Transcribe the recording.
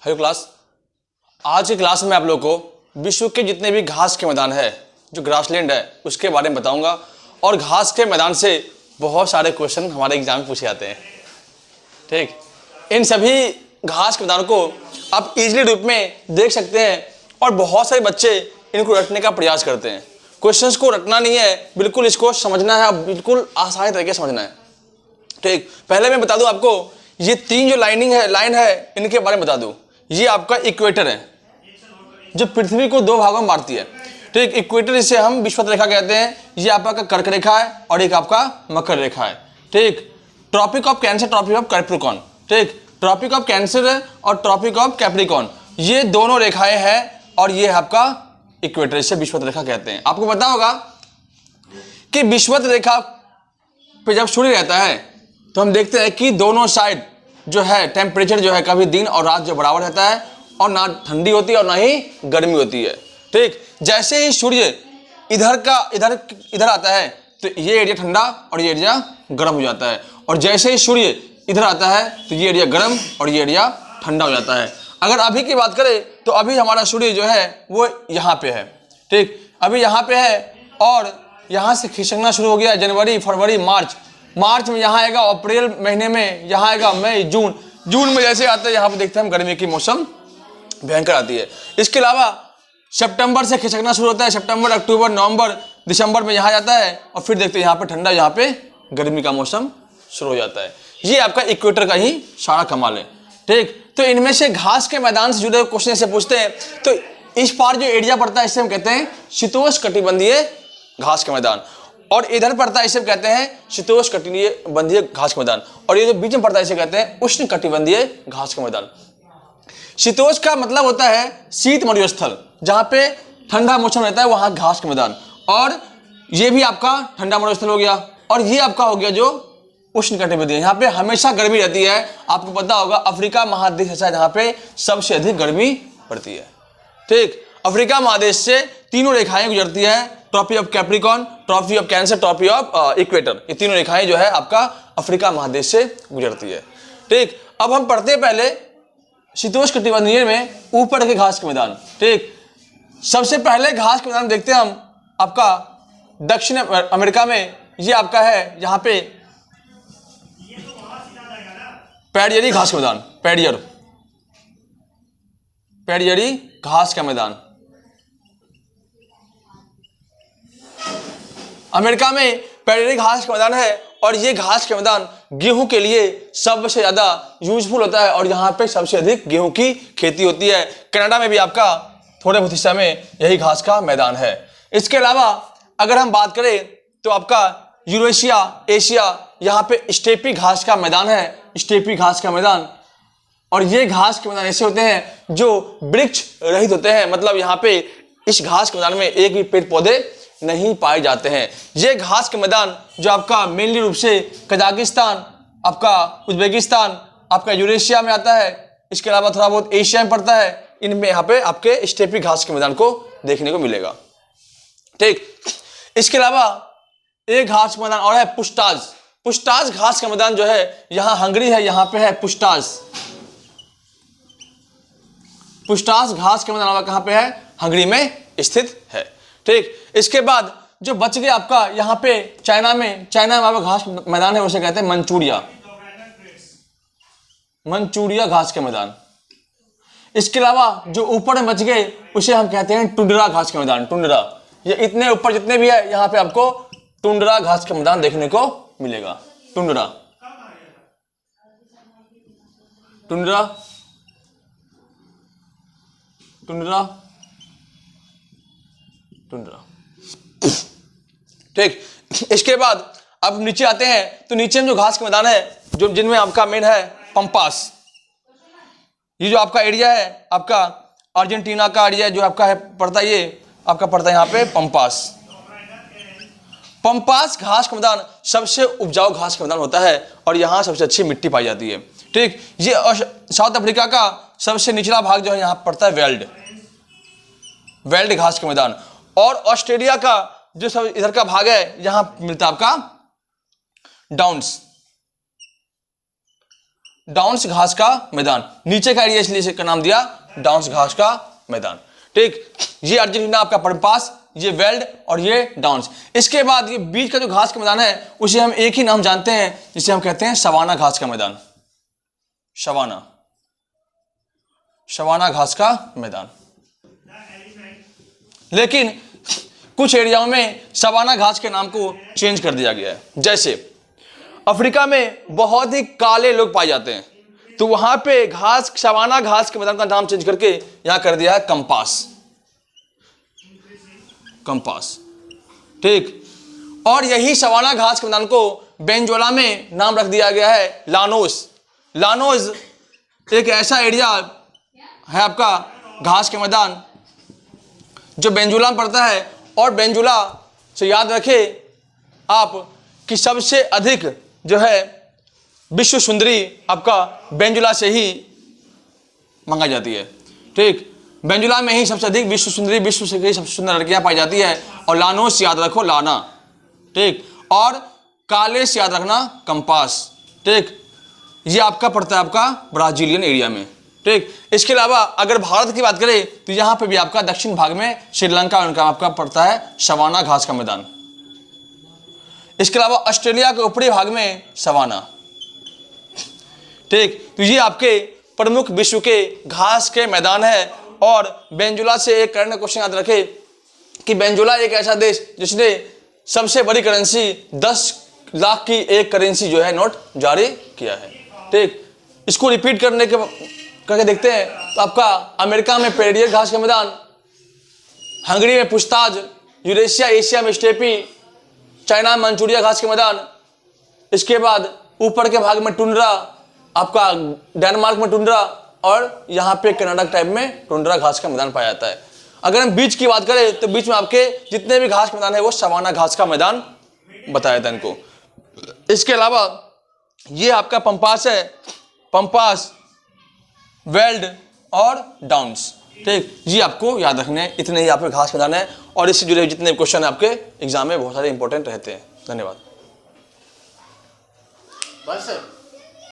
Hello class, आज की class में आप लोगों को विश्व के जितने भी घास के मैदान है, जो ग्रासलैंड है, उसके बारे में बताऊंगा। और घास के मैदान से बहुत सारे क्वेश्चन हमारे एग्जाम में पूछे जाते हैं। ठीक, इन सभी घास के मैदानों को आप इजीली रूप में देख सकते हैं और बहुत सारे बच्चे इनको रटने का प्रयास करते हैं। क्वेश्चंस को रटना नहीं है, बिल्कुल इसको समझना है, बिल्कुल आसान तरीके से समझना है। ठीक, पहले मैं बता दूं आपको, ये तीन जो लाइन है इनके बारे में बता दूं। ये आपका इक्वेटर है जो पृथ्वी को दो भागों में बांटती है। ठीक, इक्वेटर इसे हम विषुवत रेखा कहते हैं। ये आपका कर्क रेखा है और एक आपका मकर रेखा है। ठीक, tropic of Cancer, tropic of Capricorn. ठीक, ट्रॉपिक ऑफ कैंसर और ट्रॉपिक ऑफ कैप्रिकॉर्न, ये दोनों रेखाएं हैं और ये आपका इक्वेटर, इसे विषुवत रेखा कहते हैं। आपको पता होगा कि विषुवत रेखा पे जब सूर्य रहता है तो हम देखते हैं कि दोनों साइड जो है टेम्परेचर जो है कभी दिन और रात जो बराबर रहता है और ना ठंडी होती है और ना ही गर्मी होती है। ठीक, जैसे ही सूर्य इधर आता है तो ये एरिया ठंडा और ये एरिया गर्म हो जाता है, और जैसे ही सूर्य इधर आता है तो ये एरिया गर्म और ये एरिया ठंडा हो जाता है। अगर अभी की बात करें तो अभी हमारा सूर्य जो है वो यहाँ पे है। ठीक, अभी यहाँ पे है और यहाँ से खिसकना शुरू हो गया। जनवरी, फरवरी, मार्च में यहाँ आएगा, अप्रैल महीने में यहाँ आएगा, मई, जून में जैसे आता है यहाँ पे देखते हैं हम गर्मी की मौसम भयंकर आती है। इसके अलावा सितंबर से खिसकना शुरू होता है। सितंबर, अक्टूबर, नवंबर, दिसंबर में यहाँ जाता है और फिर देखते हैं यहाँ पे ठंडा, यहाँ पे गर्मी का मौसम शुरू हो जाता है। ये आपका इक्वेटर का ही सारा कमाल है। ठीक, तो इनमें से घास के मैदान से जुड़े क्वेश्चन से पूछते हैं तो इस पार जो एरिया पड़ता है इसे हम कहते हैं शीतोष्णकटिबंधीय घास का मैदान, और इधर पड़ता है इसे कहते हैं शीतोष्णकटिबंधीय घास का मैदान, और ये जो बीच में पड़ता है इसे कहते हैं उष्णकटिबंधीय घास का मैदान। शीतोष्ण का मतलब होता है शीत मरुस्थल, जहां पे ठंडा मौसम रहता है वहां घास का मैदान, और ये भी आपका ठंडा मरुस्थल हो गया, और ये आपका हो गया जो उष्णकटिबंधीय, यहाँ पे हमेशा गर्मी रहती है। आपको पता होगा अफ्रीका महादेश ऐसा है जहाँ पे सबसे अधिक गर्मी पड़ती है। ठीक, अफ्रीका महादेश से तीनों रेखाएं गुजरती है, trophy of Capricorn, trophy of cancer, trophy of equator. ये तीनों रेखाएं जो है आपका अफ्रीका महादेश से गुजरती है। ठीक, अब हम पढ़ते हैं पहले शीतोष्णकटिबंधीय में ऊपर के घास के मैदान। ठीक, सबसे पहले घास के मैदान देखते हैं हम आपका दक्षिण अमेरिका में। ये आपका है यहाँ पे पैडियरी घास का मैदान, पैडियरी घास का मैदान। अमेरिका में पैडियरी घास का मैदान है, और ये घास का मैदान गेहूं के लिए सबसे ज्यादा यूजफुल होता है और यहाँ पे सबसे अधिक गेहूं की खेती होती है। कनाडा में भी आपका थोड़े बहुत हिस्सा में यही घास का मैदान है। इसके अलावा अगर हम बात करें तो आपका यूरेशिया, एशिया, यहाँ पे स्टेपी घास का मैदान है, स्टेपी घास का मैदान। और ये घास के मैदान ऐसे होते हैं जो वृक्ष रहित होते हैं, मतलब यहाँ पे इस घास के मैदान में एक भी पेड़ पौधे नहीं पाए जाते हैं। ये घास के मैदान जो आपका मेनली रूप से कजाकिस्तान, आपका उज्बेकिस्तान, आपका यूरेशिया में आता है, इसके अलावा थोड़ा बहुत एशिया में पड़ता है, इनमें यहाँ पे आपके स्टेपी घास के मैदान को देखने को मिलेगा। ठीक, इसके अलावा एक घास का मैदान और है पुस्टाज घास का मैदान जो है यहाँ हंगरी है, यहाँ पे है पुस्टाज घास का मैदान कहाँ पे है? हंगरी में स्थित है। ठीक, इसके बाद जो बच गया आपका यहाँ पे चाइना में आपका घास मैदान है, उसे कहते हैं मंचूरिया घास के मैदान। इसके अलावा जो ऊपर में बच गए उसे हम कहते हैं टुंड्रा घास के मैदान। टुंड्रा, ये इतने ऊपर जितने भी है यहाँ पे आपको टुंड्रा घास का मैदान देखने को मिलेगा। टुंड्रा ठीक, इसके बाद अब नीचे आते हैं तो नीचे में जो घास के मैदान है जो जिनमें आपका मेन है पंपास। ये जो आपका एरिया है आपका अर्जेंटीना का एरिया जो आपका है पड़ता है, ये आपका पड़ता है यहाँ पे पंपास घास का मैदान सबसे उपजाऊ घास का मैदान होता है और यहाँ सबसे अच्छी मिट्टी पाई जाती है। ठीक, ये साउथ अफ्रीका का सबसे निचला भाग जो है यहाँ पड़ता है वेल्ड घास का मैदान, और ऑस्ट्रेलिया का जो सब इधर का भाग है यहाँ मिलता है आपका डाउन्स घास का मैदान, नीचे का एरिया इसलिए इसका नाम दिया डाउन्स घास का मैदान। ठीक, ये अर्जेंटीना आपका पंपास, ये वेल्ड और ये डाउन्स। इसके बाद ये बीच का जो घास का मैदान है उसे हम एक ही नाम जानते हैं, जिसे हम कहते हैं सवाना घास का मैदान। सवाना, सवाना घास का मैदान। लेकिन कुछ एरियाओं में सवाना घास के नाम को चेंज कर दिया गया है। जैसे अफ्रीका में बहुत ही काले लोग पाए जाते हैं, तो वहां पे घास, सवाना घास के मैदान का नाम चेंज करके यहां कर दिया है कंपास, कंपास। ठीक, और यही सवाना घास के मैदान को वेनेजुएला में नाम रख दिया गया है लानोस। लानोस एक ऐसा एरिया है आपका घास के मैदान जो वेनेजुएला में पड़ता है, और वेनेजुएला से याद रखें आप कि सबसे अधिक जो है विश्व सुंदरी आपका वेनेजुएला से ही मंगाई जाती है। ठीक, वेनेजुएला में ही सबसे अधिक विश्व सुंदरी, विश्व से सबसे सुंदर लड़कियां पाई जाती है। और लानोस याद रखो, लाना। ठीक, और काले से याद रखना कंपास। ठीक, ये आपका पड़ता है आपका ब्राजीलियन एरिया में। ठीक, इसके अलावा अगर भारत की बात करें तो यहां पे भी आपका दक्षिण भाग में श्रीलंका, उनका आपका पड़ता है सवाना घास का मैदान। इसके अलावा ऑस्ट्रेलिया के ऊपरी भाग में सवाना। ठीक, तो ये आपके प्रमुख विश्व के घास के मैदान है। और वेनेजुएला से एक करंट क्वेश्चन याद रखें कि वेनेजुएला एक ऐसा देश जिसने सबसे बड़ी करेंसी 10 लाख की एक करेंसी जो है नोट जारी किया है। ठीक, इसको रिपीट करके देखते हैं तो आपका अमेरिका में पेरियर घास का मैदान, हंगरी में पुछताज, यूरेशिया एशिया में स्टेपी, चाइना में मंचूरिया घास के मैदान, इसके बाद ऊपर के भाग में टुंड्रा, आपका डेनमार्क में टुंड्रा, और यहाँ पे कनाडा टाइप में टुंड्रा घास का मैदान पाया जाता है। अगर हम बीच की बात करें तो बीच में आपके जितने भी घास मैदान है वो सवाना घास का मैदान बताया था इनको। इसके अलावा ये आपका पंपास है, पंपास, वेल्ड और डाउन्स। ठीक, ये आपको याद रखने हैं। इतने ही आपके घास मैदान है, और इससे जुड़े जितने क्वेश्चन आपके एग्जाम में बहुत सारे इंपॉर्टेंट रहते हैं। धन्यवाद। बस